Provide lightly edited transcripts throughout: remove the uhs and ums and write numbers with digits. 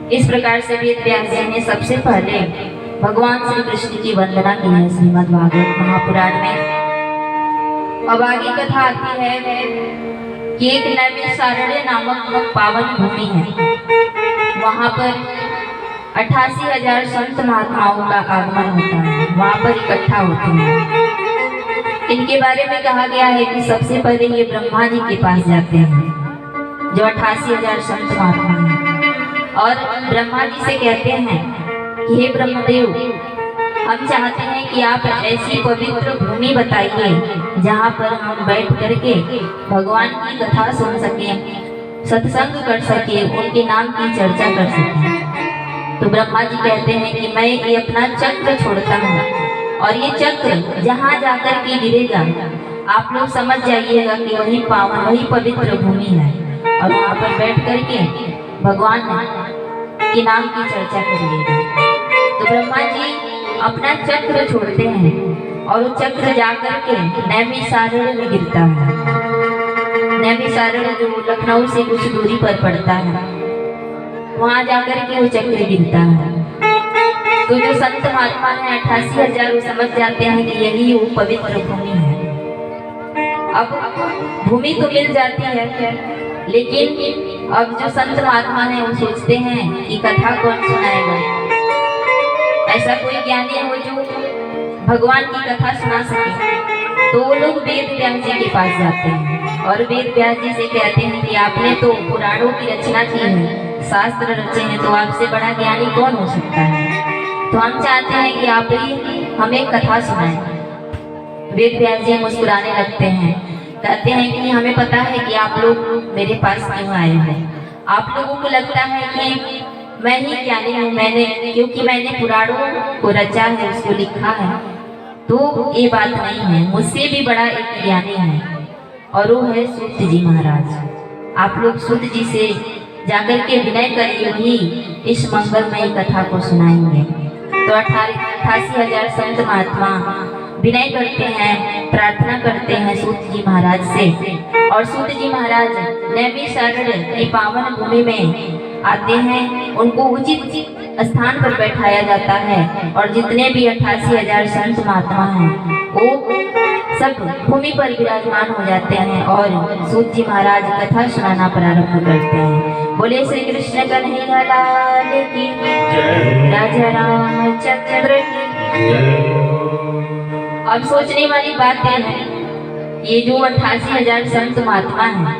इस प्रकार से वेद व्यास जी ने सबसे पहले भगवान श्री कृष्ण की वंदना की है श्रीमद् भागवत महापुराण में। अब आगे कथा आती है कि एक नैमिषारण्य नामक पावन भूमि है, वहां पर 88,000 संत महात्माओं का आगमन होता है, वहां पर इकट्ठा होते हैं। इनके बारे में कहा गया है कि सबसे पहले ये ब्रह्मा जी के पास जाते हैं, जो 88,000 संत महात्मा हैं, और ब्रह्मा जी से कहते हैं कि हे ब्रह्मदेव, हम चाहते हैं कि आप ऐसी पवित्र भूमि बताइए जहाँ पर हम बैठ करके भगवान की कथा सुन सकें, सत्संग कर सके, उनके नाम की चर्चा कर सके। तो ब्रह्मा जी कहते हैं कि मैं ये अपना चक्र छोड़ता हूँ, और ये चक्र जहाँ जाकर के गिरेगा आप लोग समझ जाइएगा कि वही पावन, वही पवित्र भूमि है, और वहाँ पर बैठ करके भगवान के नाम की चर्चा करिएगा। तो ब्रह्मा जी अपना चक्र छोड़ते हैं और वो चक्र जाकर के नैमिषारण्य में गिरता है। नैमिषारण्य जो लखनऊ से कुछ दूरी पर पड़ता है, वहां जाकर के वो चक्र गिरता है। तो जो संत महात्मा है 88,000, वो समझ जाते हैं कि यही वो पवित्र भूमि है। अब भूमि तो मिल जाती है, लेकिन अब जो संत महात्मा है वो सोचते हैं कि कथा कौन सुनाएगा। ऐसा कोई ज्ञानी हो जो भगवान की कथा सुना सके। तो वो लोग वेद व्यास जी के पास जाते हैं और वेद व्यास जी से कहते हैं कि आपने तो पुराणों की रचना की है, शास्त्र रचे हैं, तो आपसे बड़ा ज्ञानी कौन हो सकता है। तो हम चाहते हैं कि आप ही हमें कथा सुनाएं। वेद व्यास जी मुस्कुराने लगते हैं, कहते हैं कि हमें पता है कि आप लोग मेरे पास क्यों आए हैं। आप लोगों को लगता है कि मैं ही ज्ञानी हूँ, क्योंकि मैंने पुराणों को रचा है, उसको लिखा है। तो ये बात नहीं है, मुझसे भी बड़ा एक ज्ञानी है, और वो है सूत जी महाराज। आप लोग सूत जी से जाकर के विनय करिए, वही इस मंगलमयी कथा को सुनाएंगे। तो 88,000 संत महात्मा विनय करते हैं, प्रार्थना करते हैं सूत जी महाराज से, और सूत जी महाराज नैमिषारण्य की पावन भूमि में आते हैं। उनको उचित स्थान पर बैठाया जाता है, और जितने भी 88,000 संत महात्मा हैं वो सब भूमि पर विराजमान हो जाते हैं, और सूत जी महाराज कथा सुनाना प्रारंभ करते हैं। बोले श्री कृष्ण कन्हैया लाल की, राजा रामचंद्र की। अब सोचने वाली बात है, ये जो 88,000 संत महात्मा हैं,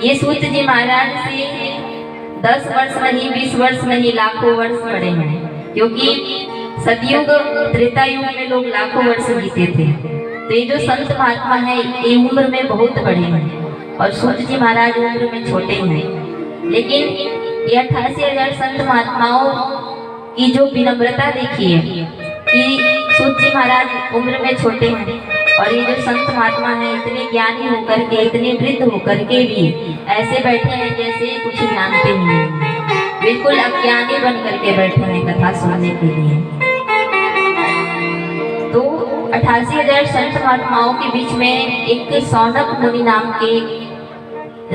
ये सूत जी महाराज से 10 वर्ष नहीं, 20 वर्ष नहीं, लाखों वर्ष बड़े हैं, क्योंकि सतयुग त्रेता युग में लोग लाखों वर्ष जीते थे। तो ये जो संत महात्मा है ये उम्र में बहुत बड़े हैं, और सूत जी महाराज उम्र में छोटे हैं। लेकिन ये 88,000 संत महात्माओं की जो विनम्रता देखिए कि सूत जी महाराज उम्र में छोटे हैं, और ये जो संत महात्मा हैं इतने ज्ञानी होकर के, इतने वृद्ध होकर के भी ऐसे बैठे हैं जैसे कुछ जानते नहीं, बिल्कुल अज्ञानी बन करके बैठे हैं कथा सुनने के लिए। तो 88,000 संत महात्माओं के बीच में एक सौनक मुनि नाम के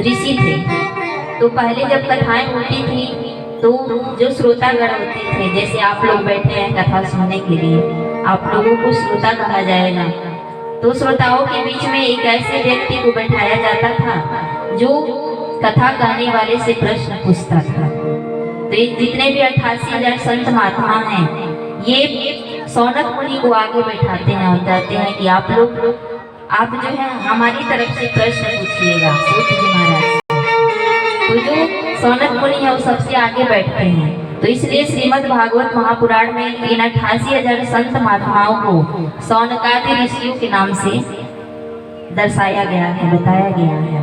ऋषि थे। तो पहले जब कथाएं होती थी तो जो श्रोतागण होते थे, जैसे आप लोग बैठे हैं कथा सुनने के लिए, आप लोगों को श्रोता कहा जाएगा। तो श्रोताओं के बीच में एक ऐसे व्यक्ति को बैठाया जाता था जो कथा कहने वाले से प्रश्न पूछता था। तो ये जितने भी 88,000 संत महात्मा हैं ये सौनक मुनि को आगे बैठाते हैं और कहते हैं कि आप जो है हमारी तरफ से प्रश्न पूछिएगा सूत जी महाराज। तो जो सौनक मुनि है वो सबसे आगे बैठते हैं। तो इसलिए श्रीमद् भागवत महापुराण में इन 88,000 संत महात्माओं को सौनकादि ऋषियों के नाम से दर्शाया गया है, बताया गया है।